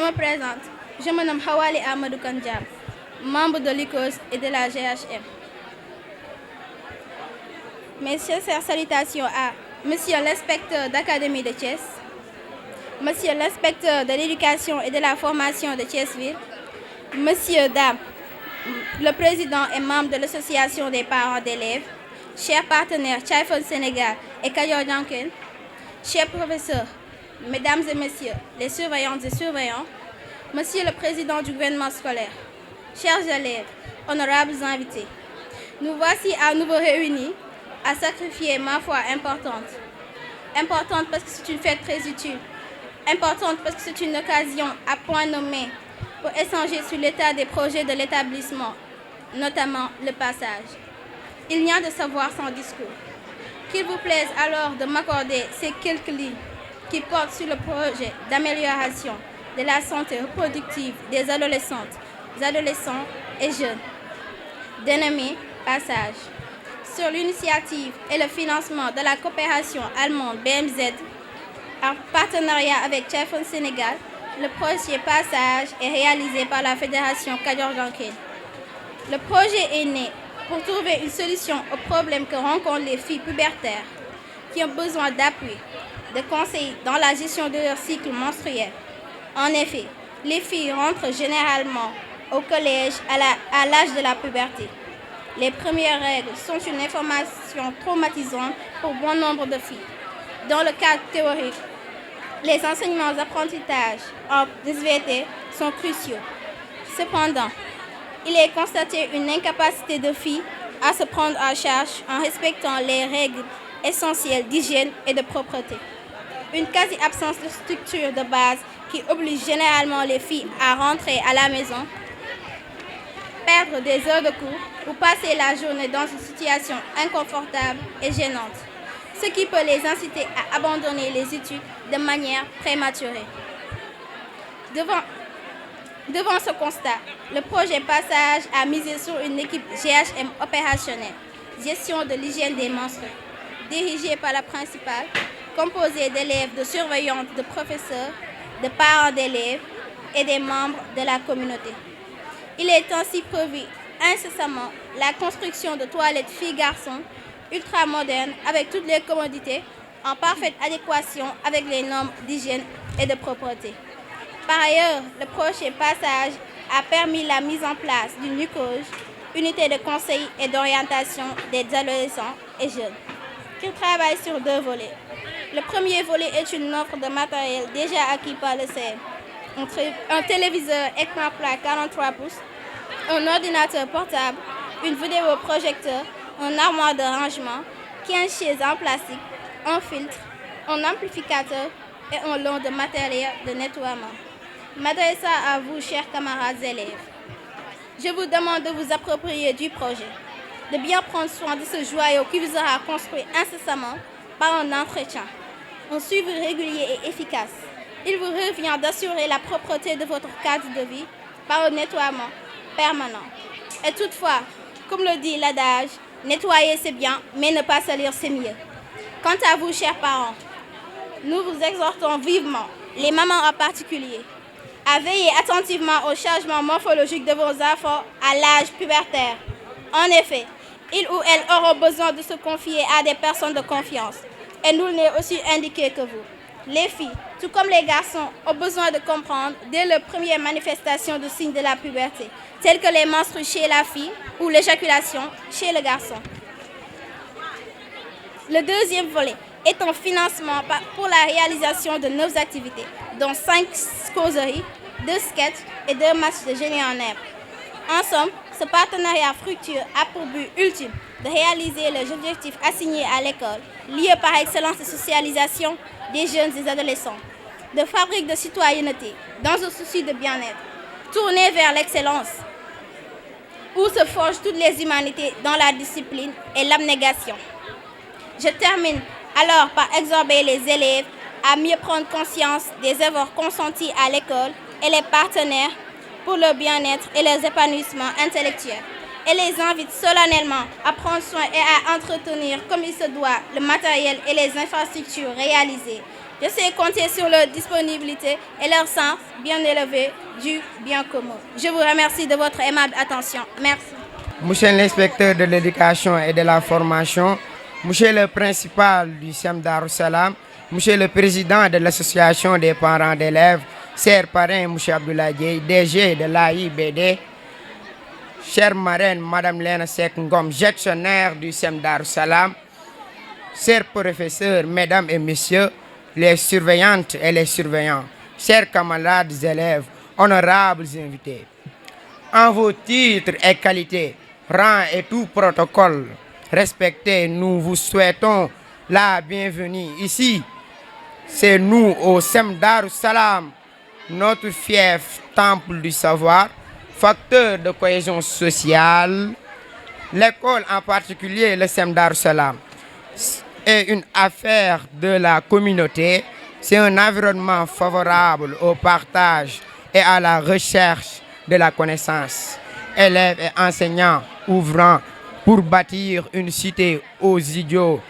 me présente. Je me nomme Hawali Amadou Kandjam, membre de l'ICOS et de la GHM. Mes sincères salutations à Monsieur l'inspecteur d'Académie de Thiès, Monsieur l'inspecteur de l'éducation et de la formation de Thiès-Ville, Monsieur, Dame, le président et membre de l'association des parents d'élèves, chers partenaires Chaifon Sénégal et Kayor Janken, chers professeurs, mesdames et messieurs les surveillantes et surveillants, Monsieur le président du gouvernement scolaire, chers élèves, honorables invités, nous voici à nouveau réunis à sacrifier ma foi importante. Importante parce que c'est une fête très utile. Importante parce que c'est une occasion à point nommé pour échanger sur l'état des projets de l'établissement, notamment le passage. Il n'y a de savoir sans discours. Qu'il vous plaise alors de m'accorder ces quelques lignes qui portent sur le projet d'amélioration de la santé reproductive des adolescentes, adolescents et jeunes, dénommé Passage. Sur l'initiative et le financement de la coopération allemande BMZ, en partenariat avec Chaifon Sénégal, le projet Passage est réalisé par la Fédération Kayor Janken. Le projet est né pour trouver une solution aux problèmes que rencontrent les filles pubertaires qui ont besoin d'appui, de conseils dans la gestion de leur cycle menstruel. En effet, les filles rentrent généralement au collège à l'âge de la puberté. Les premières règles sont une information traumatisante pour bon nombre de filles. Dans le cadre théorique, les enseignements d'apprentissage en SVT sont cruciaux. Cependant, il est constaté une incapacité de filles à se prendre en charge en respectant les règles essentielles d'hygiène et de propreté. Une quasi-absence de structure de base qui oblige généralement les filles à rentrer à la maison, perdre des heures de cours ou passer la journée dans une situation inconfortable et gênante, ce qui peut les inciter à abandonner les études de manière prématurée. Devant ce constat, le projet Passage a misé sur une équipe GHM opérationnelle, gestion de l'hygiène des menstrues, dirigée par la principale, composée d'élèves, de surveillantes, de professeurs, de parents d'élèves et des membres de la communauté. Il est ainsi prévu incessamment la construction de toilettes filles-garçons ultra-modernes avec toutes les commodités en parfaite adéquation avec les normes d'hygiène et de propreté. Par ailleurs, le projet Passage a permis la mise en place d'une UCOJ, unité de conseil et d'orientation des adolescents et jeunes, qui travaille sur 2 volets. Le premier volet est une offre de matériel déjà acquis par le CM. Un téléviseur écran plat 43 pouces, un ordinateur portable, une vidéoprojecteur, un armoire de rangement, 15 chaises en plastique, un filtre, un amplificateur et un lot de matériel de nettoiement. M'adressant à vous, chers camarades élèves, je vous demande de vous approprier du projet, de bien prendre soin de ce joyau qui vous sera construit incessamment par un entretien, un suivi régulier et efficace. Il vous revient d'assurer la propreté de votre cadre de vie par un nettoiement permanent. Et toutefois, comme le dit l'adage, nettoyer c'est bien, mais ne pas salir c'est mieux. Quant à vous, chers parents, nous vous exhortons vivement, les mamans en particulier, à veiller attentivement au changement morphologique de vos enfants à l'âge pubertaire. En effet, ils ou elles auront besoin de se confier à des personnes de confiance. Et nul n'est aussi indiqué que vous. Les filles, tout comme les garçons, ont besoin de comprendre dès les premières manifestations de signes de la puberté, telles que les menstrues chez la fille ou l'éjaculation chez le garçon. Le deuxième volet est un financement pour la réalisation de 9 activités, dont 5 causeries, 2 sketchs et 2 matchs de génie en herbe. En somme, ce partenariat fructueux a pour but ultime de réaliser les objectifs assignés à l'école, lieu par excellence de socialisation des jeunes et adolescents, de fabrique de citoyenneté, dans un souci de bien-être, tourné vers l'excellence, où se forgent toutes les humanités dans la discipline et l'abnégation. Je termine alors par exhorter les élèves à mieux prendre conscience des efforts consentis à l'école et les partenaires pour leur bien-être et leur épanouissement intellectuel, et les invite solennellement à prendre soin et à entretenir comme il se doit le matériel et les infrastructures réalisées Je sais compter sur leur disponibilité et leur sens bien élevé du bien commun. Je vous remercie de votre aimable attention. Merci. Monsieur l'inspecteur de l'éducation et de la formation, monsieur le principal du SEM Darussalam, monsieur le président de l'association des parents d'élèves, cher parrain monsieur Abdoulaye Dieye, DG de l'AIBD, chère marraine madame Lena Seck Ngom, gestionnaire du SEM Darussalam, chers professeurs, mesdames et messieurs, les surveillantes et les surveillants, chers camarades élèves, honorables invités. En vos titres et qualités, rang et tout protocole respectés, nous vous souhaitons la bienvenue ici. C'est nous au SEM Darussalam, notre fief temple du savoir, facteur de cohésion sociale. L'école, en particulier le SEM Darussalam, est une affaire de la communauté. C'est un environnement favorable au partage et à la recherche de la connaissance. Élèves et enseignants ouvrant pour bâtir une cité aux idiots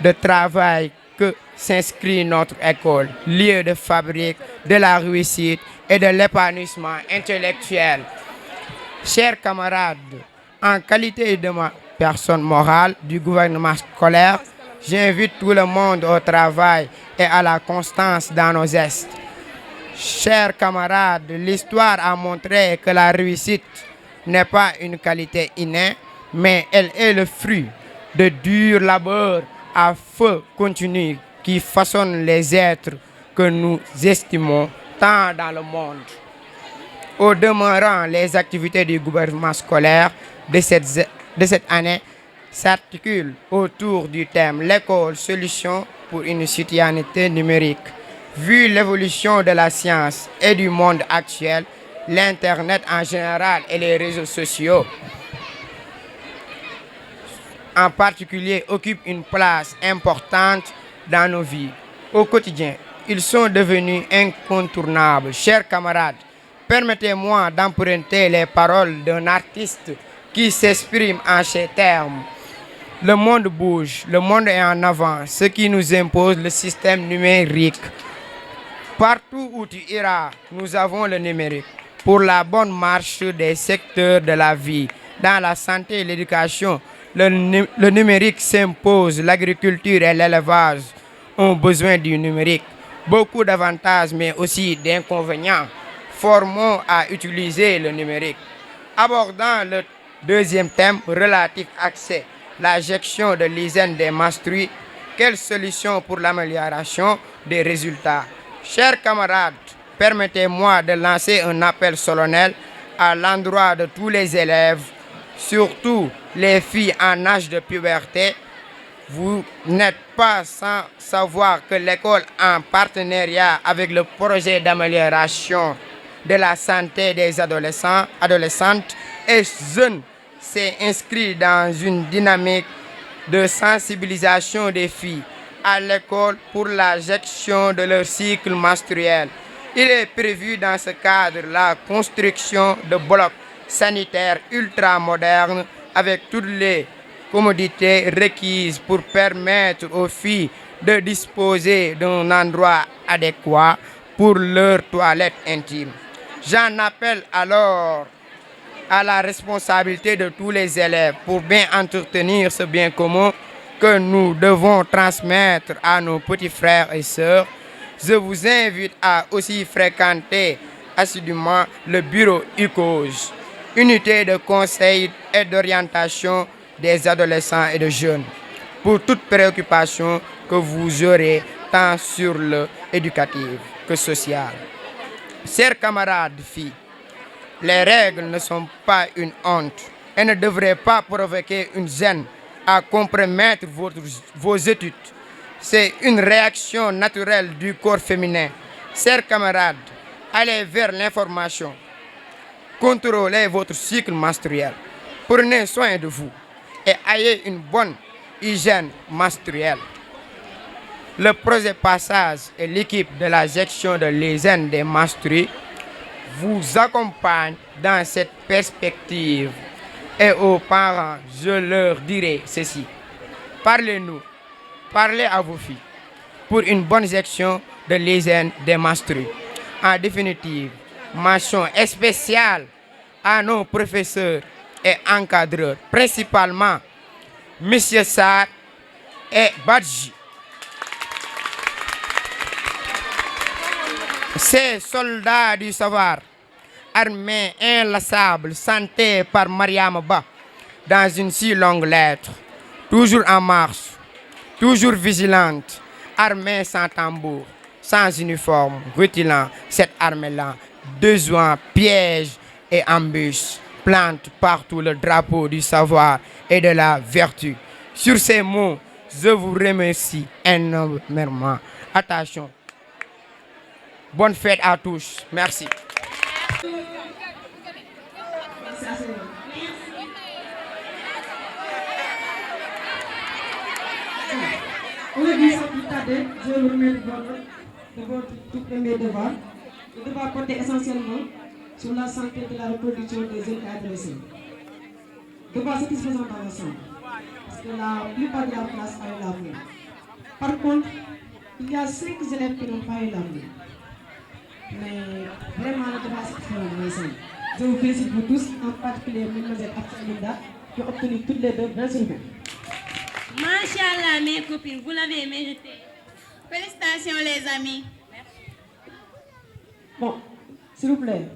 de travail que s'inscrit notre école, lieu de fabrique de la réussite et de l'épanouissement intellectuel. Chers camarades, en qualité de ma personne morale du gouvernement scolaire, j'invite tout le monde au travail et à la constance dans nos gestes. Chers camarades, l'histoire a montré que la réussite n'est pas une qualité innée, mais elle est le fruit de dur labeur à feu continu qui façonne les êtres que nous estimons tant dans le monde. Au demeurant, les activités du gouvernement scolaire de cette année s'articulent autour du thème l'école, solution pour une citoyenneté numérique. Vu l'évolution de la science et du monde actuel, l'Internet en général et les réseaux sociaux en particulier occupent une place importante dans nos vies. Au quotidien, ils sont devenus incontournables. Chers camarades, permettez-moi d'emprunter les paroles d'un artiste qui s'exprime en ces termes. Le monde bouge, le monde est en avant, ce qui nous impose le système numérique. Partout où tu iras, nous avons le numérique pour la bonne marche des secteurs de la vie. Dans la santé et l'éducation, le numérique s'impose. L'agriculture et l'élevage ont besoin du numérique. Beaucoup d'avantages, mais aussi d'inconvénients. Formons à utiliser le numérique. Abordant le deuxième thème relatif accès, la gestion de l'hygiène des menstrues, quelles solutions pour l'amélioration des résultats? Chers camarades, permettez-moi de lancer un appel solennel à l'endroit de tous les élèves, surtout les filles en âge de puberté. Vous n'êtes pas sans savoir que l'école, en partenariat avec le projet d'amélioration de la santé des adolescents, adolescentes et jeunes, s'est inscrit dans une dynamique de sensibilisation des filles à l'école pour la gestion de leur cycle menstruel. Il est prévu dans ce cadre la construction de blocs sanitaires ultramodernes avec toutes les commodités requises pour permettre aux filles de disposer d'un endroit adéquat pour leur toilette intime. J'en appelle alors à la responsabilité de tous les élèves pour bien entretenir ce bien commun que nous devons transmettre à nos petits frères et sœurs. Je vous invite à aussi fréquenter assidûment le bureau UCOS, unité de conseil et d'orientation des adolescents et de jeunes, pour toute préoccupation que vous aurez tant sur l'éducative que sociale. Chers camarades filles, les règles ne sont pas une honte et ne devraient pas provoquer une gêne à compromettre vos études. C'est une réaction naturelle du corps féminin. Chers camarades, allez vers l'information. Contrôlez votre cycle menstruel. Prenez soin de vous et ayez une bonne hygiène menstruelle. Le projet Passage et l'équipe de la gestion de l'hygiène des menstrues vous accompagnent dans cette perspective. Et aux parents, je leur dirai ceci. Parlez-nous, parlez à vos filles. pour une bonne gestion de l'hygiène des menstrues. En définitive, mention spéciale à nos professeurs et encadreurs, principalement M. Sarr et Badji. Ces soldats du savoir, armés inlassables, santés par Mariama Ba, dans une si longue lettre, toujours en marche, toujours vigilante, armée sans tambour, sans uniforme, rutilant cette armée-là, besoin, pièges et embûches, plante partout le drapeau du savoir et de la vertu. Sur ces mots, je vous remercie énormément. Attention. Bonne fête à tous. Merci. Aujourd'hui, sans plus tarder, je vous remercie de votre tout premier devoir. Le devoir porter essentiellement sur la santé de la reproduction des jeunes et adolescents. Devoir satisfaisant dans l'ensemble, parce que la plupart de la classe a eu la main. Par contre, il y a 5 élèves qui n'ont pas eu la main. Mais vraiment, le devoir satisfaisant dans l'ensemble. Je vous félicite pour tous, en particulier Mlle Absalinda, qui a obtenu toutes les deux 20 sur 20. Machallah, mes copines, vous l'avez mérité. Félicitations, les amis. Bon, s'il vous plaît,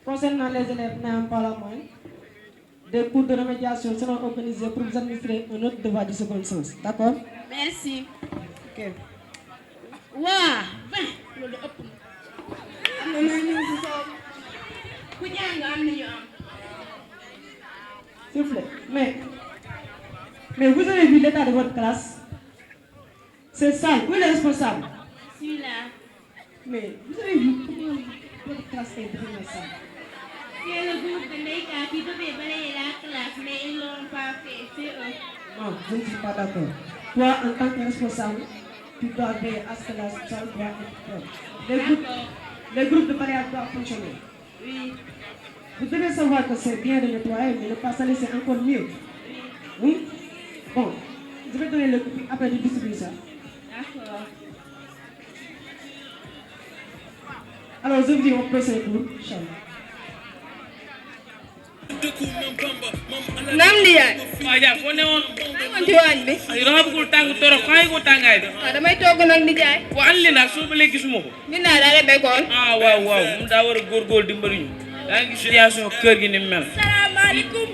concernant les élèves n'ayant pas la main, des cours de remédiation seront organisés pour vous administrer un autre devoir du second sens. D'accord? Merci. Ok. Waa, ben, loolu ëpp na. Am na ñoo ñëw si soob. Ku jàng am nañu am. S'il vous plaît, mais vous avez vu l'état de votre classe? C'est sale. Où est le responsable? Celui-là. Mais vous avez vu comment votre classe est devenue sale? C'est le groupe de Neika qui devait balayer la classe, mais ils ne l'ont pas fait. C'est eux. Non, je ne suis pas d'accord. Toi, en tant que responsable, tu dois veiller à ce que la salle doit être propre. Les groupes de balayage doivent fonctionner. Oui. Vous devez savoir que c'est bien de nettoyer, mais ne pas salir, c'est encore mieux. Oui? Bon, je vais donner le coupé après de distribuer ça. D'accord. Alors, je vous dis, on peut se retrouver, Inch'Allah. Naam Ndiaye. waaw Dia foo ne woon. maa ngi ci waañ bi. da nga bëggul tàng torop xanaa ko tàngaay bi. waaw damay togg nag Ndiaye. waaw an li nag soo ba léegi gisuma ko. nit naa daal di béykoon. ah waaw mu daa war a góorgóorlu dimbali ñu. daa ngi gis situation kër gi ni mu mel. salaamaaleykum.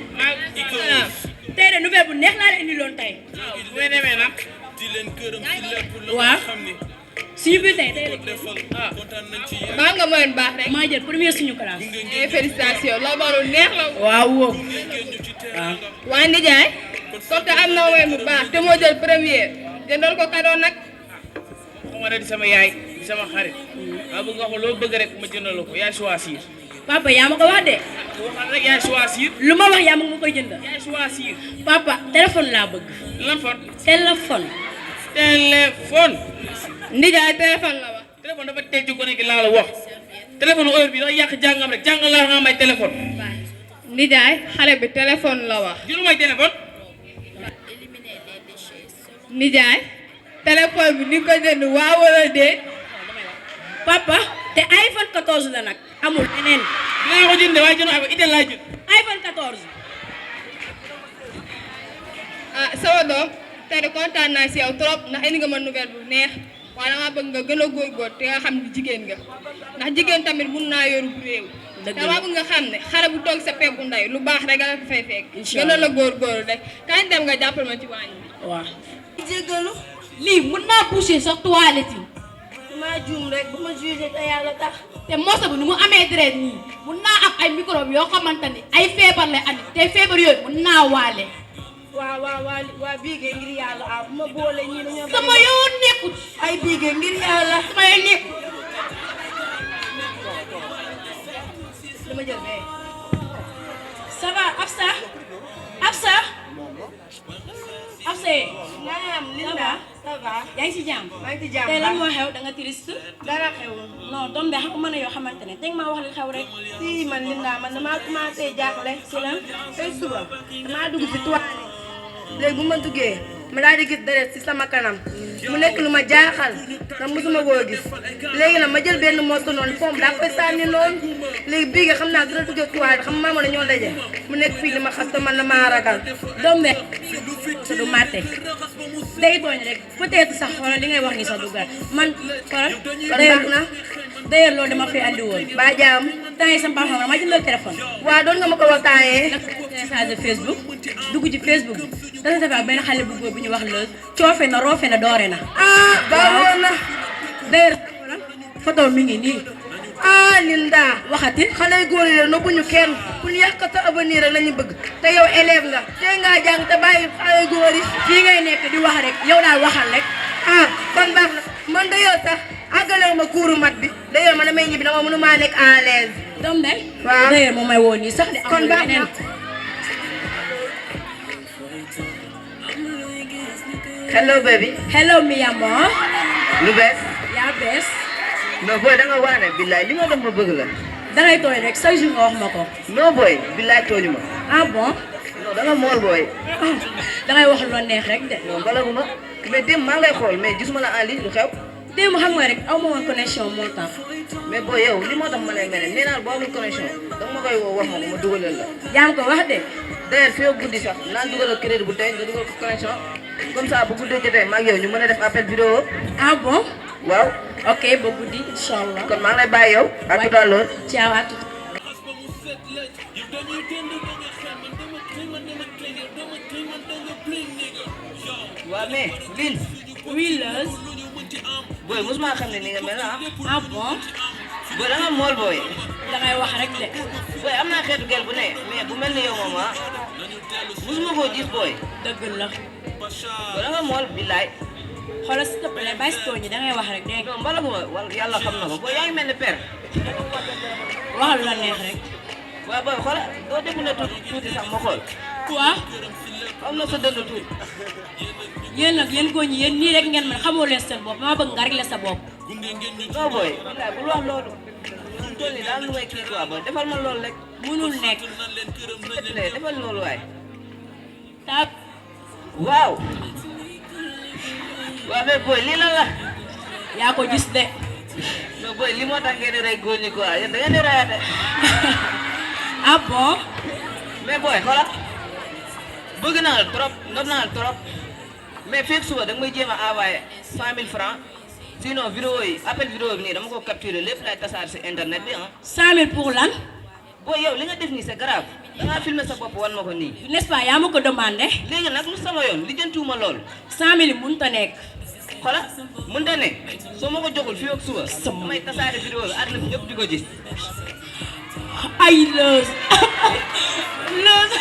salaam. tey de nouvelle bu neex laa la indiloon tey. waaw bu may demee nag. waaw. suñu biir tey de. ah. maa nga moyen baax rek. maa jël premier suñu classe. félicitations loolu moo doon neex la. waaw waaw. waaye Ndiaye. comme que am na moyen bu baax te moo jël première. jëndal ko cadeau nag. xam nga di sama yaay di sama xarit. maa bëgg nga xam loo bëgg rek ma jëndal la ko yaay choisir. Papa yaa ma ko wax de. waxal rek yaay choisir. lu ma wax yaa ma koy jënd. yaay choisir. Papa téléphone laa bëgg. lan fon. téléphone. téléphone. Ndiaye téléphone la wax. téléphone dafa teg ci gone gi laa la wax. téléphone heure bi dafa yàq jàngam rek jàngal laa nga may téléphone. Ndiaye xale bi téléphone la wax. jëlu may téléphone. Ndiaye téléphone bi ni ko jënd waaw wala déet. Papa te iPhone 14 la nag amul leneen. dinaa ko jënd waaye jënd iPhone itel laa jënd. iPhone 14. ah sama doom tey de kontaan naa si yow trop ndax indi nga ma nouvelle bu neex waaye dama bëgg nga gën a góorgóor te nga xam ni jigéen nga ndax jigéen tamit mun naa yoru réew. dëgg la dama bëgg nga xam ne xale bu toog sa peggu ndey lu baax rek nga ko fay fekk. incha gën a la góorgóorlu rek kañ dem nga jàppal ma ci waañ bi. waaw. jégalu lii mën naa pousser sa toilette yi. maa juum rek bu ma jugé te yàlla tax. te moosa bi nu mu amee deret nii mun naa am ay microbe yoo xamante ni ay feebar lay andi te feebar yooyu mun naa waale. waa biige ngir yàlla ah bu ma boole ñii dañoo bari. sama yoon nekkut. ay biige ngir yàlla. sama yoon nekkut. dama jël bee. ça va Absa. Absa. naam Linda ça va. yaa ngi si jàmm. maa ngi ci jàmm tey lan moo xew da nga triste. dara xewul. non doom bi xam nga mën na yoo xamante ne teg maa wax li xew rek. si man Linda man damaa commencé jaaxle. si lan. tey suba damaa dugg si toilette léegi bu ma duggee ma daal di gis deret si sama kanam mu nekk lu ma jaaxal ndax mosuma koo gis léegi nag ma jël benn morceau noonu pomp daa koy sànni noonu léegi bii nga xam naa dina duggee tuwaay xam maa ma ne ñoo daje mu nekk fii di ma xas te man la maa ragal doom de te du màtte day tooñ rek peut-être sax xoolal li ngay wax ni sax du gar man xoolal d'ailleurs loolu dama fi andi woon ba jaam temps yi sama papa ma jëndal téléphone waaw doon nga ma ko waxtaanee nag message Facebook dugg ci Facebook bi dana def ak benn xale bu góor bu ñu wax loolu coofe na roofe na doore na baawoon na d'ailleurs photo mi ngi nii Linda waxati xale yu góor yi la nëbbuñu kenn pour yàq sa avenir rek lañu bëgg te yow élève nga tey ngaa jàng te bàyyi xale yu góor yi fii ngay nekk di wax rek yow daal waxal rek kon baax na man d'ailleurs sax àggalew ma kuuru mat bi d'ailleurs man damay ñibbi dama mënu maa nekk à l'aise doom day waaw d'ailleurs moom may woo nii sax de kon baax na hello baby hello mi amor lu bees yaa bees non booy da nga waane billaay li nga def ma bëgg la dangay tooñ rek chaque jour nga wax ma ko non booy billaay tooñu ma bon non da nga mool booy dangay wax lu la neex rek de non balagu ma mais démb maa ngi lay xool mais gisuma la en ligne lu xew démb xam nga rek aw ma woon connexion moo tax mais booy yow li moo tax ma lay mel nee naa boo amul connexion danga ma koy woo wax ma ko ma dugalal la jaam ko wax de d'ailleurs fii guddi sax naan dugalal crédit bu tey nga dugal ko connexion comme ça bu guddee jotee maa ngi yow ñu mën a def appel vidéo bon waaw ok ba guddi inchallah kon maa ngi lay bàyyi yow à tout à l'heure ciao à tout waaw mais Lille oui Leuz booy mosuma xam ne ni nga mel bon booy da nga mool booy dangay wax rek de booy am naa xeetu gel bu ne mais bu mel ni yow moom mosuma koo gis booy dëgg la booy da nga mool billaay xoolal s'il te plaît bàyyi si tooñ yi dangay wax rek dégg non mbalaguma wala yàlla xam na ko booy yaa ngi mel ni père waxal la neex rek waaw booy xoolal doo déglu ne tuuti sax ma xool waaw am na sa dënd tuuti yéen nag yéen góor ñi yéen nii rek ngeen man xamoo leen seen bopp maa bëgg nga régler sa bopp non booy billaay bul wax loolu mu toll nii daal lu may kii quoi booy defal ma loolu rek mënul nekk defal loolu waay tak waaw waaw mais booy lii lan la yaa ko gis de non booy lii moo tax ngeen di rey góor ñi quoi yéen da ngeen di reyate bon mais booy xoolal bëgg naa la trop nopp naa la trop mais fekk suba da nga may jéem a envoyé 100 000 francs sinon vidéo yi appel vidéo bi nii dama ko capturer lépp lay tasaar si internet bi 100 000 pour lan booy yow li nga def nii c'est grave da ngaa filmer sa bopp wan ma ko nii n'est-ce pas yaa ma ko demandé léegi nag lu sama yoon li jëntuwuma loolu 100 000 yi mënut a nekk xoolal mënut a nekk soo ma ko joxul fii ak suba damay tasaare vidéo bi àdduna bi ñëpp di ko gis ay Leuz Leuz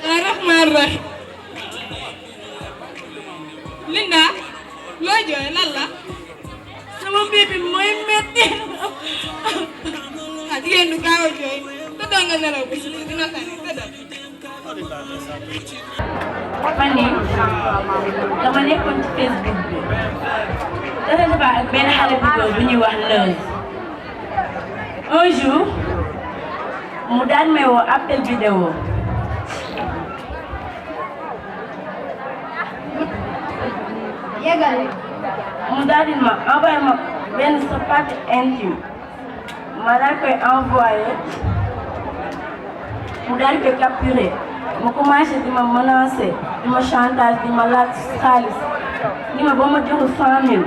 Rahman Rahim Linda loo jooy lan la sama bébé mooy metti jigéen du gaaw a jooy tëddal nga nelaw bi dina tane tëddal fan yii dama nekkoon ci Facebook bi dafa defa ak benn xale bu góor bu ñuy wax Leuz un jour mu daan may woo appel vidéo mu daal di ma envoyé ma benn sa partie intime ma daal koy envoyé mu daal koy capturé mu commencé di ma menacé di ma chantage di ma laaj xaalis di ma ba ma joxul 100 000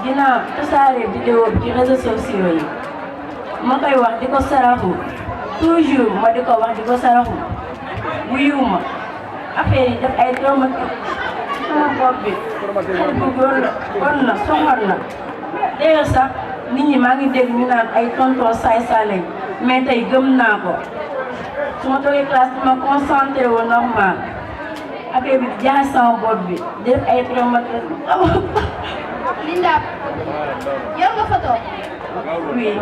dinaa tasaare vidéo bi ci réseaux sociaux yi ma koy wax di ko saraxu toujours ma di ko wax di ko saraxu bu yiw ma affaire yi def ay traumatisme sama bopp bi xale bu góor la bon na soxor na d'ailleurs sax nit ñi maa ngi dégg ñu naan ay tonton saay-saay lañ mais tey gëm naa ko su ma toogee classe bi ma concentré wu normal affaire bi di jaxase sama bopp bi def ay traumatisme Linda yow nga photo oui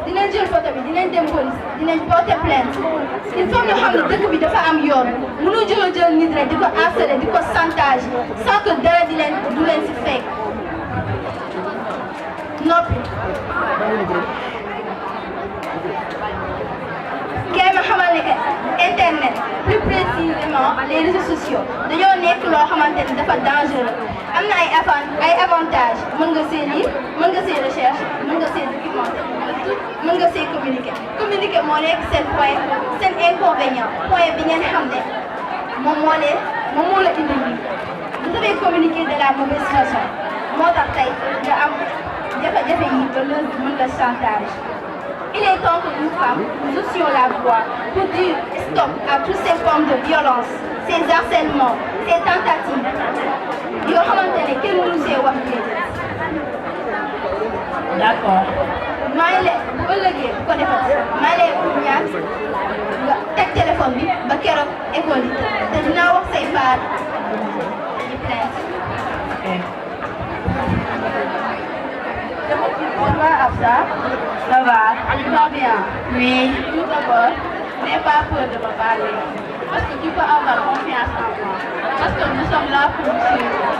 dinañ jël photo bi dinañ dem police dinañ porter plainte il faut ñu xam ne dëkk bi dafa am yoon mënu jël nit rek di ko harceler di ko chantage sans que dara du leen si fekk noppi kay ma xamal ne que internet plus précisément les réseaux sociaux dañoo nekk loo xamante ni dafa dangereux am na ay avantages mën nga see lire mën nga see recherche mën nga see documenter mën nga see communiquer moo nekk seen point seen inconvénient point bi ngeen xam ne moom moo la indi lii vous devez communiquer de la mauvaise façon moo tax tey nga am jafe-jafe yi ba mën la chantage. Il est temps que nous femmes, nous ouvrions la voie pour dire stop à toutes ces formes de violence, ces harcèlements, ces tentatives. yoo xamante ne kenn mënu see wax déedéet. D'accord. maa ngi lay bu ëllëgee bu ko defee maa ngi lay ñaan nga teg téléphone bi ba keroog école yi te dinaa wax say baar di plainte. Ça va, Absa? Ça va? Tu vas bien? Oui. Tout d'abord, n'aie pas peur de me parler. Parce que tu peux avoir confiance en moi. Parce que nous sommes là pour nous suivre.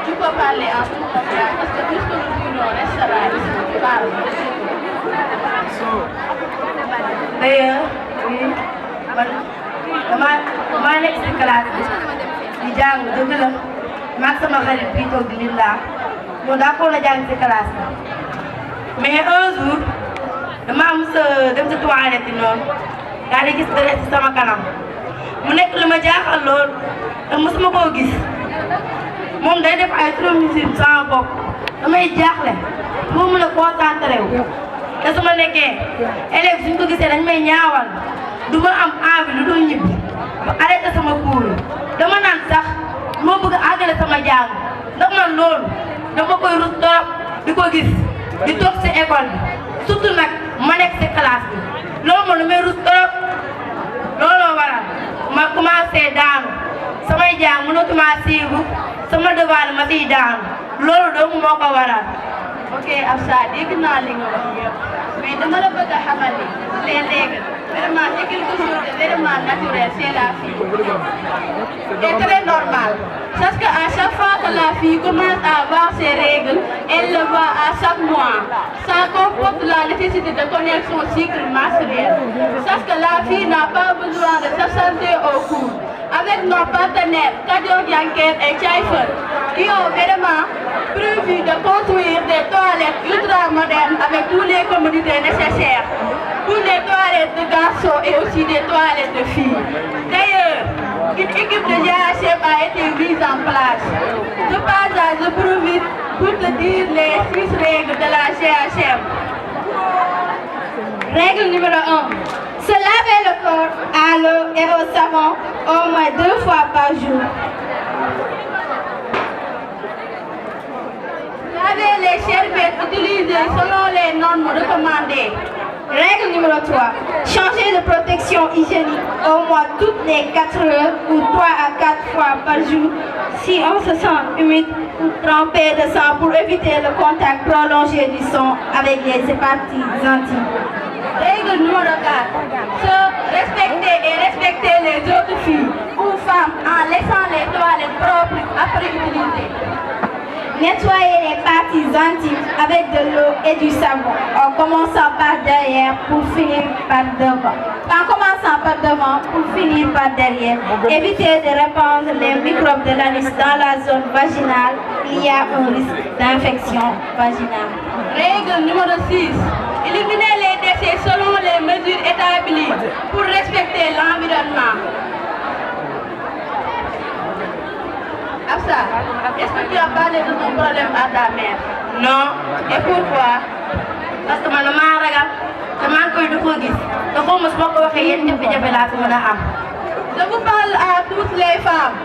Tu peux parler en toute confiance. Parce que tout ce que nous voulons restera ici. Tu parles. D'ailleurs, oui. damaa nekk si classe bi di jàng dëgg la maag sama xarit bii toog di laa moom daa ko la jàng si classe bi mais un jour damaa mos a dem si toilette yi noonu daal di gis dara si sama kanam mu nekk lu ma jaaxal lool te mosuma koo gis moom day def ay traumatisme sama bopp damay jaaxle moo mën a concentré wu te su ma nekkee élève suñ ko gisee dañ may ñaawal du ma am envie lu dul ñibbi ba arrêté sama cours dama naan sax moo bëgg a àggale sama jàng ndax man loolu dama koy rus torop di ko gis di toog si école bi surtout nag ma nekk si classe bi loolu moom lu may rus torop looloo waral ma commencé daanu samay jàng mënatuma suivre sama devoir ma siy daanu loolu dong moo ko waral. Ok Absa dégg naa li nga wax yëpp mais dama la bëgg a xamal ni les règles vraiment c'est quelque chose de vraiment naturel chez la fille et très normal parce que à chaque fois que la fille commence à avoir ses règles elle le voit à chaque mois ça comporte la nécessité de connaître son cycle menstruel parce que la fille n'a pas besoin de s'absenter au cours avec nos partenaires Kajoor Yanker et Chaifel qui ont vraiment prévu de construire des toilettes ultra-modernes avec toutes les commodités nécessaires pour les toilettes de garçons et aussi des toilettes de filles. D'ailleurs, une équipe de GHM a été mise en place. De passage, je profite pour te dire les 6 règles de la GHM. Règle numéro 1. Se laver le corps à l'eau et au savon au moins 2 fois par jour. Laver les serviettes utilisées selon les normes recommandées. Règle numéro 3. Changer de protection hygiénique au moins toutes les 4 heures ou 3 à 4 fois par jour si on se sent humide ou trempé de sang pour éviter le contact prolongé du sang avec les hépatites intimes. Règle numéro 4. Se respecter et respecter les autres filles ou femmes en laissant les toilettes propres après utiliser. Nettoyer les parties intimes avec de l'eau et du savon en commençant par derrière pour finir par devant. En commençant par devant pour finir par derrière. Éviter de répandre les microbes de l'anus dans la zone vaginale. Il y a un risque d'infection vaginale. Règle numéro 6. Éliminer les déchets selon les mesures établies pour respecter l'environnement. Absa, est-ce que tu as parlé de ton problème à ta mère? Non. Et pourquoi? Parce que man damaa ragal te maa ngi koy du ko gis te xaw ma su ma ko waxee yéen jafe-jafe laa ko mën a am. Je vous parle à toutes les femmes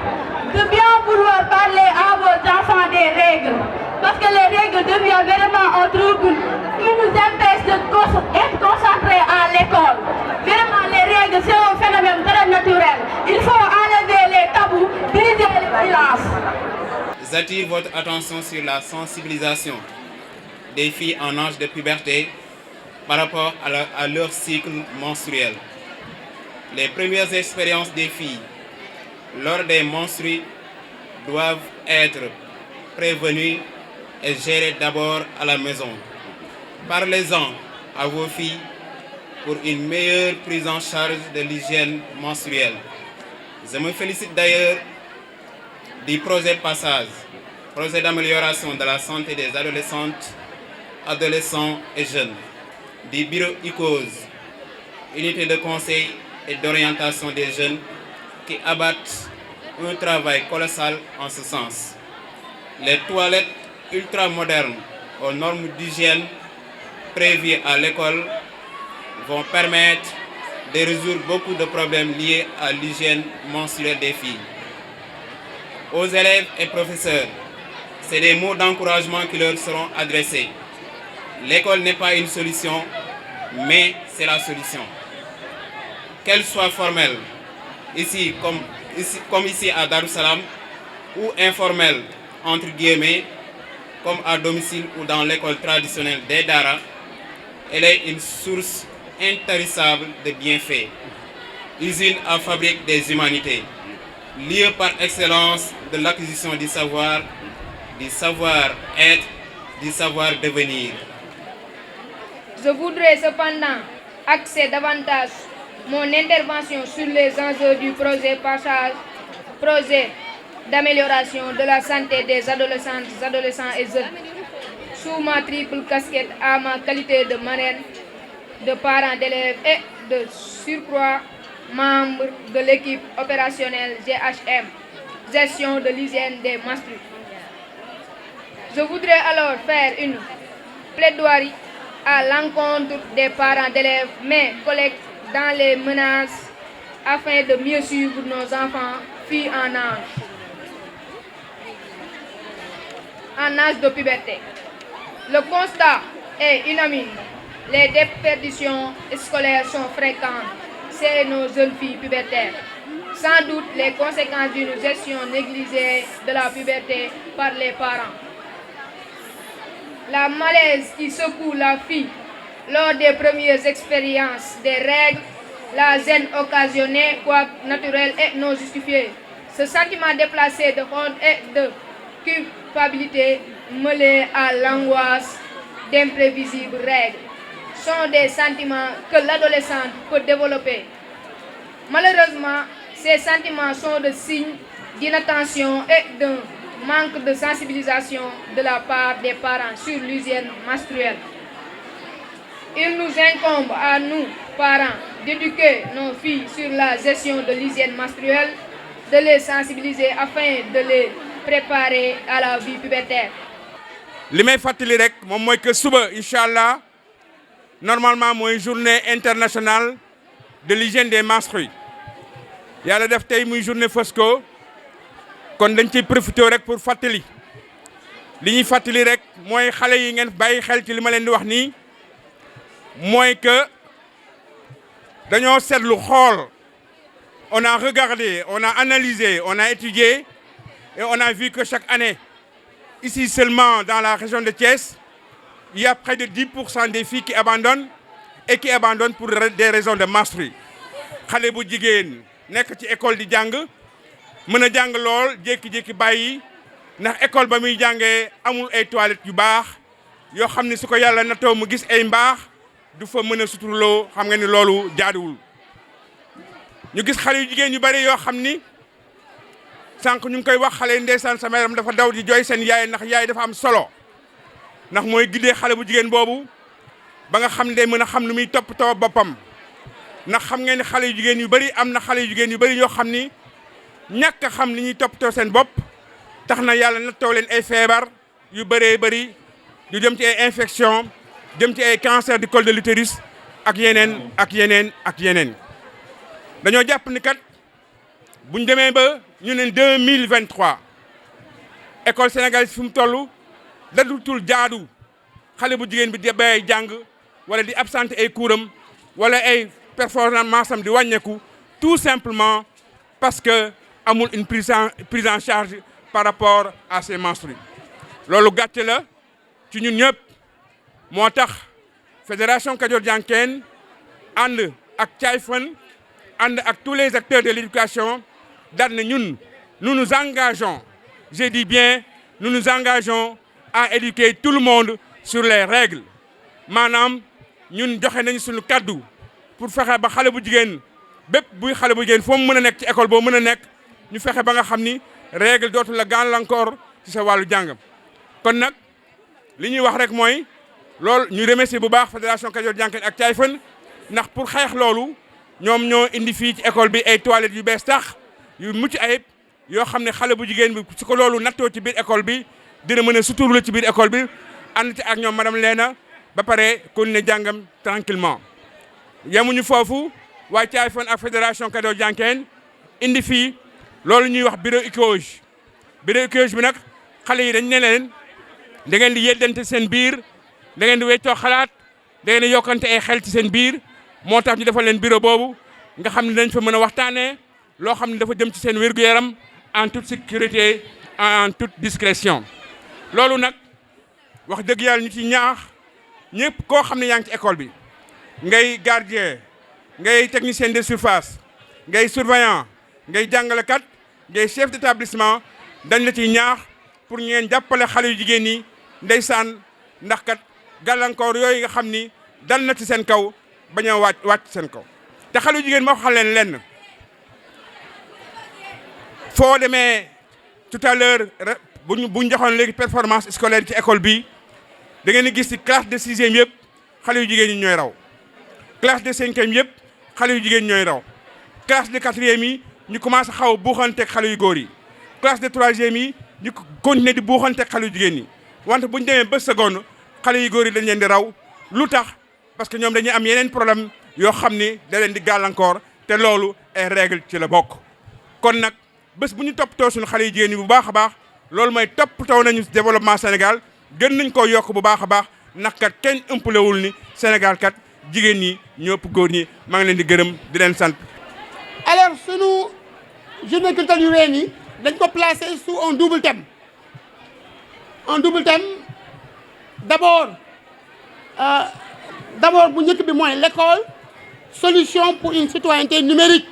de bien vouloir parler à vos enfants des règles. Parce que les règles deviennent vraiment un trouble qui nous empêche d'être concentrés à l'école. Vraiment, les règles, c'est un phénomène très naturel. Il faut enlever les tabous, briser les silences. J'attire votre attention sur la sensibilisation des filles en âge de puberté par rapport à leur cycle menstruel. Les premières expériences des filles lors des menstrues doivent être prévenues est gérée d'abord à la maison. Parlez-en à vos filles pour une meilleure prise en charge de l'hygiène menstruelle. Je me félicite d'ailleurs du projet Passage, projet d'amélioration de la santé des adolescentes, adolescents et jeunes, du bureau ICOSE, unité de conseil et d'orientation des jeunes, qui abattent un travail colossal en ce sens. Les toilettes ultramodernes aux normes d'hygiène prévues à l'école vont permettre de résoudre beaucoup de problèmes liés à l'hygiène menstruelle des filles. Aux élèves et professeurs, c'est des mots d'encouragement qui leur seront adressés. L'école n'est pas une solution, mais c'est la solution. Qu'elle soit formelle, ici comme ici à Darussalam, ou informelle, entre guillemets, comme à domicile ou dans l'école traditionnelle des Dara, elle est une source intarissable de bienfaits. Usine à fabrique des humanités, lieu par excellence de l'acquisition du savoir-être, du savoir-devenir. Je voudrais cependant axer davantage mon intervention sur les enjeux du projet Passage, projet d'amélioration de la santé des adolescentes, adolescents et jeunes. Sous ma triple casquette à ma qualité de marraine, de parent d'élèves et de surcroît membre de l'équipe opérationnelle GHM, gestion de l'hygiène des menstrues. Je voudrais alors faire une plaidoirie à l'encontre des parents d'élèves, mes collègues dans les menaces, afin de mieux suivre nos enfants, filles en âge de puberté. Le constat est unanime. Les déperditions scolaires sont fréquentes chez nos jeunes filles pubertaires. Sans doute les conséquences d'une gestion négligée de la puberté par les parents. La malaise qui secoue la fille lors des premières expériences des règles, la gêne occasionnée, quoique naturelle et non justifiée. Ce sentiment déplacé de honte et de culpabilité mêlé à l'angoisse d'imprévisibles règles sont des sentiments que l'adolescente peut développer. Malheureusement, ces sentiments sont des signes d'inattention et d'un manque de sensibilisation de la part des parents sur l'hygiène menstruelle. Il nous incombe à nous, parents, d'éduquer nos filles sur la gestion de l'hygiène menstruelle, de les sensibiliser afin de les préparer à la vie pubertaire. li may fàttali rek moom mooy que suba incha allah normalement mooy journée internationale de l'hygiène des menstrues yàlla def tey muy journée Fosco kon dañ ciy profité rek pour fàttali li ñuy fàttali rek mooy xale yi ngeen bàyyi xel ci li ma leen di wax nii mooy que dañoo seetlu xool on a regardé, on a analysé, on a étudié et on a vu que chaque année, ici seulement dans la région de Thiès, il y a près de 10% des filles qui abandonnent et qui abandonnent pour des raisons de menstrues. Xale bu jigéen nekk ci école di jàng mën a jàng lool jékki-jékki bàyyi ndax école ba muy jàngee amul ay toilettes yu baax yoo xam ne su ko yàlla natoo mu gis ay mbaax du fa mën a suturloo xam nga ni loolu jaaduwul. ñu gis xale yu jigéen yu bari yoo xam ni sànq ñu ngi koy wax xale yi ndeysaan sama yaram dafa daw di jooy seen yaay ndax yaay dafa am solo ndax mooy guidé xale bu jigéen boobu ba nga xam ne day mën a xam lu muy toppatoo boppam ndax xam ngeen ni xale yu jigéen yu bari am na xale yu jigéen yu bari yoo xam ni ñàkk a xam li ñuy toppatoo seen bopp tax na yàlla nattoo leen ay feebar yu bëree bëri yu jëm ci ay infection jëm ci ay cancer du col de l'utérus ak yeneen ak yeneen ak yeneen. dañoo jàpp ni kat buñ demee ba ñu ne 2023 école sénégalaise fi mu toll dadutul jaadu xale bu jigéen bi di bay jàng wala di absenter ay coursam wala ay performance am di wàññeeku tout simplement parce que amul une prise en charge par rapport à ces menstrues. loolu gàcce la ci ñun ñëpp moo tax fédération Kajoor Jànkeen ànd ak Cayfan ànd ak tous les acteurs de l'éducation daal na ñun nous nous engageons je dis bien nous nous engageons à éduquer tout le monde sur les règles maanaam ñun joxe nañ suñu kaddu pour fexe ba xale bu jigéen bépp buy xale bu jigéen foo mu mën a nekk ci école boo mën a nekk ñu fexe ba nga xam ni règle dootu la gàllankoor ci sa wàllu jàng kon nag li ñuy wax rek mooy loolu ñu remercier bu baax fédération Kajoor Jànkat ak Taïfun ndax pour xeex loolu ñoom ñoo indi fii ci école bi ay toilettes yu bees tax yu mucc ayib yoo xam ne xale bu jigéen bi su ko loolu nattoo ci biir école bi dina mën a suturlu ci biir école bi ànd ci ak ñoom madame Léna ba pare continuer jàngam tranquillement yemuñu foofu waaye Taïfun ak fédération Kajoor Jànkat indi fii loolu ñuy wax bureau écologie bi nag xale yi dañ ne leen da ngeen di yeddante seen biir da ngeen di weccoo xalaat da ngeen di yokkante ay xel ci seen biir moo tax ñu defal leen bureau boobu nga xam ne dañ fa mën a waxtaanee loo xam ne dafa jëm ci seen wér-gu-yaram en toute sécurité en toute discrétion. loolu nag wax dëgg yàlla ñu ci ñaax ñëpp koo xam ne yaa ngi ci école bi ngay gardien ngay technicien de surface ngay surveillant ngay jàngalekat ngay chef d'établissement dañ la ciy ñaax pour ngeen jàppale xale yu jigéen ñi ndeysaan ndax kat gàllankoor yooyu nga xam ni dal na ci seen kaw bañ a wàcc seen kaw te xale yu jigéen moo xam leen lenn foo demee tout à l'heure buñ joxoon léegi performance scolaire ci école bi da ngeen di gis ci classe de 6e yëpp xale yu jigéen ñi ñooy raw classe de 5e yëpp xale yu jigéen ñooy raw classe de 4e yi ñu commencé xaw a buuxanteeg xale yu góor yi classe de 3e yi ñu continuer di buuxanteeg xale yu jigéen ñi wante bu ñu demee ba seconde xale yu góor yi dañ leen di raw lu tax parce que ñoom dañuy am yeneen problème yoo xam ni da leen di gàllankoor te loolu ay règle ci la bokk. kon nag bés bu ñu toppatoo suñu xale yu jigéen ñi bu baax a baax loolu mooy toppatoo nañu développement Sénégal gën nañ koo yokk bu baax a baax ndax kat kenn ëmpalewul ni Sénégal kat jigéen ñi ñoo ëpp góor ñi maa ngi leen di gërëm di leen sant. alors sunu journée culturelle yu ren yi dañ ko placé sous un double thème d'abord bu njëkk bi mooy l'école solution pour une citoyenneté numérique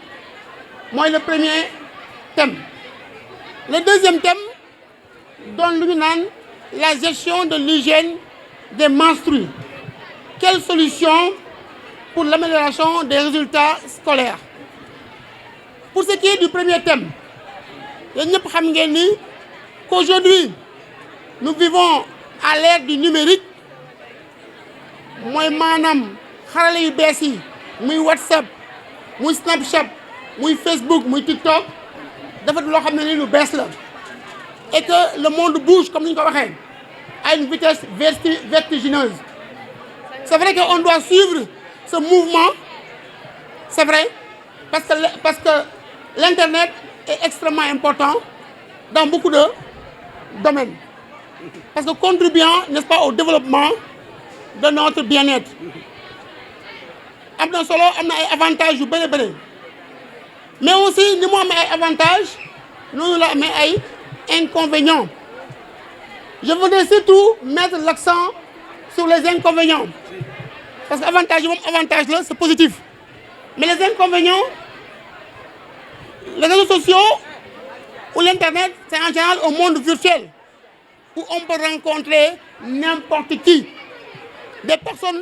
mooy le premier thème. Le deuxième thème donne lu ñu naan la gestion de l'hygiène des menstrues. Quelle solution pour l'amélioration des résultats scolaires? Pour ce qui est du premier thème, yéen ñëpp xam ngeen ni qu'aujourd'hui nous vivons à l'ère du numérique mooy maanaam xarale yu bees yi muy WhatsApp muy Snapchat muy Facebook muy TikTok dafa loo xam ne ni lu bees la et que le monde bouge comme ni ñu ko waxee à une vitesse vertigineuse. C'est vrai qu'on doit suivre ce mouvement, c'est vrai, parce que l'internet est extrêmement important dans beaucoup de domaines, parce que contribuant, n'est-ce pas, au développement de notre bien-être. Am na solo am na ay avantages yu bëri bëri mais aussi ni mu amee ay avantages noonu la amee ay inconvénients. Je voudrais surtout mettre l'accent sur les inconvénients parce que avantage yi moom avantage la c'est positif mais les inconvénients, les réseaux sociaux ou l'internet, c'est en général un monde virtuel où on peut rencontrer n'importe qui, des personnes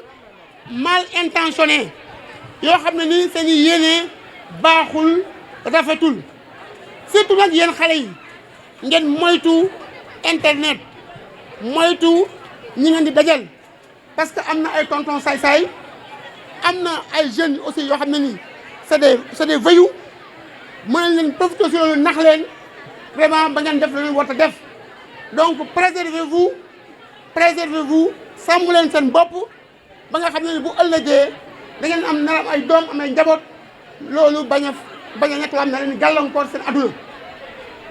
mal intentionnées yoo xam ne ni seen i yéene baaxul rafetul surtout nag yéen xale yi ngeen moytu internet moytu ñi ngeen di dajal parce que am na ay tonton saay-saay am na ay jeunes aussi yoo xam ne nii c'est des voyous mën nañ leen profité si loolu nax leen vraiment ba ngeen def la leen war a def donc préservez-vous sàmm leen seen bopp ba nga xam ne bu ëllëgee da ngeen am nar ay doom am ay njaboot loolu bañ a nekk loo xam ne leen gàllankoor seen adduna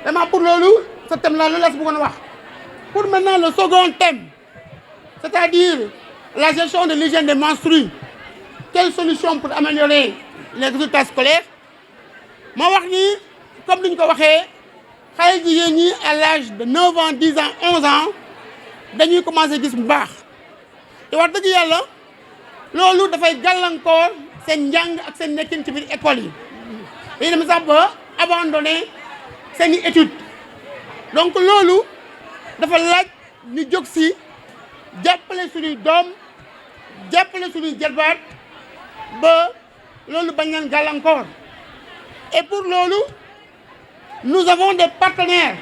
vraiment pour loolu ce thème là loolu la si bëggoon a wax. Pour maintenant le second thème, c'est-à-dire la gestion de l'hygiène des menstrues, quelle solution pour améliorer les résultats scolaires? Ma wax ni comme ni ñu ko waxee xale jigéen ñi à l'âge de 9 ans 10 ans 11 ans dañuy commencer gis bu baax te wax dëgg yàlla loolu dafay gàllankoor seen njàng ak seen nekkin ci biir école yi dañuy dem sax ba abandonner seen i études donc loolu dafa laaj ñu jóg si jàppale suñuy doom jàppale suñuy jarbaat ba loolu bañ leen gàllankoor. Et pour loolu nous avons des partenaires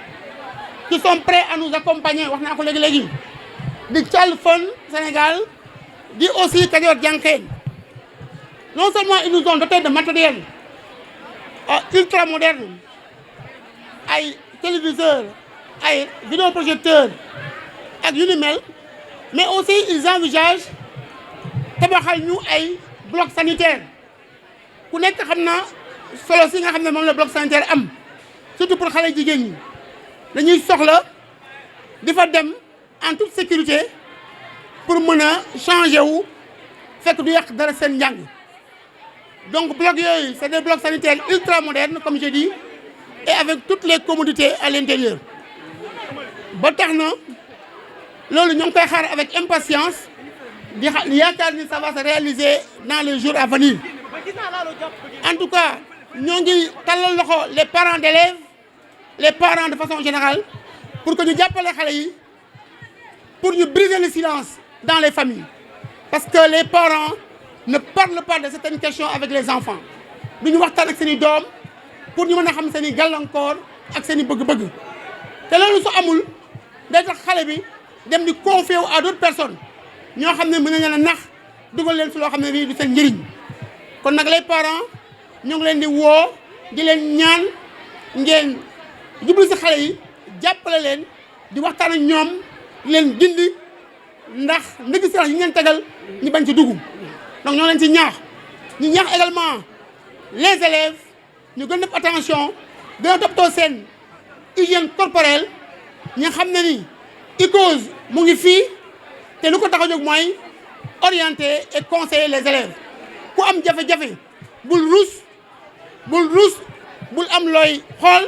qui sont prêts à nous accompagner wax naa ko léegi di Child Fund Sénégal di aussi Kajoor Jànkeen. Non seulement ils nous ont doté de matériel ultra moderne ay téléviseurs ay vidéoprojecteurs ak yu ni mel mais aussi ils envisagent tabaxal ñu ay bloc sanitaire ku nekk xam na solo si nga xam ne moom la bloc sanitaire am surtout pour xale jigéen ñi dañuy soxla di fa dem en toute sécurité pour mën a changer wu fekk du yàq dara seen njàng. Donc blocs yooyu c'est des blocs sanitaires ultra modernes comme je dis et avec toutes les commodités à l'intérieur ba tax na loolu ñoo ngi koy xaar avec impatience di yaakaar ni ça va se réaliser dans les jours à venir. En tout cas ñoo ngi tàllal loxo les parents d'élèves les parents de façon générale pour que ñu jàppale xale yi pour ñu briser le silence dans les familles parce que les parents ne parlent pas de certaines questions avec les enfants du ñu waxtaan ak seen i doom pour ñu mën a xam seen i gàllankoor ak seen i bëgg-bëgg te loolu su amul day tax xale bi dem di confier wu à d'autres personnes ñoo xam ne mën nañu leen a nax dugal leen fi loo xam ne nii du seen njëriñ kon nag les parents ñu ngi leen di woo di leen ñaan ngeen jublu si xale yi jàppale leen di waxtaan ak ñoom di leen gindi ndax ndëgg si yi ngeen tegal ñu bañ ci dugg. Donc ñoo leen ci ñaax ñu ñaax également les élèves ñu gën def attention gën a toppatoo seen hygiène corporelle ñu xam ne ni ICOS mu ngi fii te lu ko tax a jóg mooy orienter et conseiller les élèves ku am jafe-jafe bul rus bul am looy xool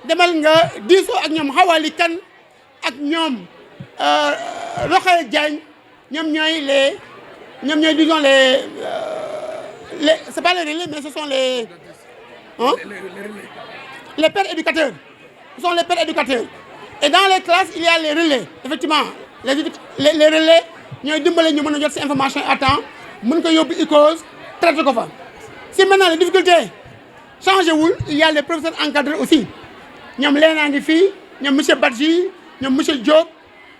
demal nga diisoo ak ñoom Xawali Kan ak ñoom Rokhaya Diagne ñoom ñooy disons c'est pas les relais mais ce sont les pères éducateurs. Ce sont les pères éducateurs. Et dans les classes il y a les relais effectivement les relais ñooy dimbale ñu mën a jot ci information à temps mën ko yóbbu ICOS traité ko fa. Si maintenant les difficultés changé wul il y a les professeurs encadrés aussi ñoom Léna ngi fii ñoom monsieur Badji ñoom monsieur Diop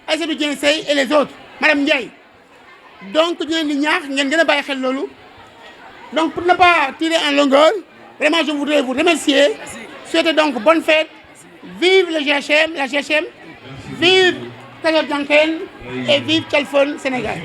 Aïssatou Dieng Sey et les autres madame Ndiaye. Donc ñu leen di ñaax ngeen gën a bàyyi xel loolu donc pour ne pas tirer en longueur vraiment je voudrais vous remercier souhaiter donc bonne fête vive le GHM la GHM vive Kajoor Jànkeen et vive Child Fund Sénégal.